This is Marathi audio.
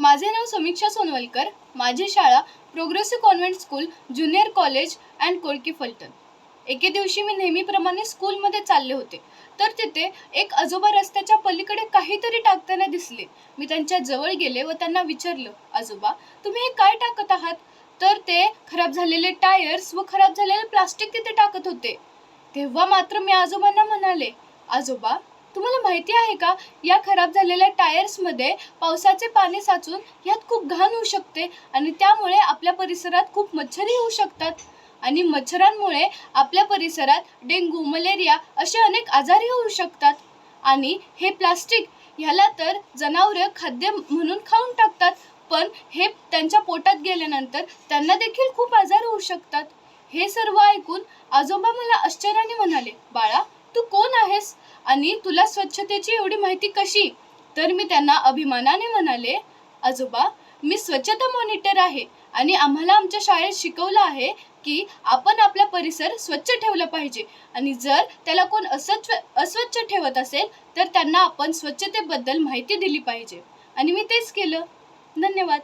माझे नाव समीक्षा सोनवलकर. माझी शाळा progressive convent school junior college and Kolki Phaltan. एके दिवशी मी नेहमीप्रमाणे स्कूलमध्ये चालले होते, तर तिथे एक आजोबा रस्त्याच्या पलीकडे काहीतरी टाकताना दिसले. मी त्यांच्या जवळ गेले व त्यांना विचारलं, आजोबा, तुम्ही हे काय टाकत आहात? तर ते खराब झालेले टायर्स व खराब झालेले प्लास्टिक तिथे टाकत होते. तेव्हा मात्र मी आजोबांना म्हणाले, आजोबा, तुम्हाला माहिती आहे का, या खराब झालेल्या टायर्समध्ये पावसाचे पाणी साचून यात खूप घाण होऊ शकते आणि त्यामुळे आपल्या परिसरात खूप मच्छरही होऊ शकतात आणि मच्छरांमुळे आपल्या परिसरात डेंग्यू, मलेरिया असे अनेक आजारही होऊ शकतात. आणि हे प्लास्टिक ह्याला तर जनावरं खाद्य म्हणून खाऊन टाकतात, पण हे त्यांच्या पोटात गेल्यानंतर त्यांना देखील खूप आजार होऊ शकतात. हे सर्व ऐकून आजोबा मला आश्चर्याने म्हणाले, बाळा, तू कोण आहेस आणि तुला स्वच्छतेची एवढी माहिती कशी? तर मी त्यांना अभिमानाने म्हणाले, आजोबा, मी स्वच्छता मॉनिटर आहे आणि आम्हाला आमच्या शाळेत शिकवलं आहे की आपण आपला परिसर स्वच्छ ठेवला पाहिजे आणि जर त्याला कोण अस्वच्छ ठेवत असेल तर त्यांना आपण स्वच्छतेबद्दल माहिती दिली पाहिजे. आणि मी तेच केलं. धन्यवाद.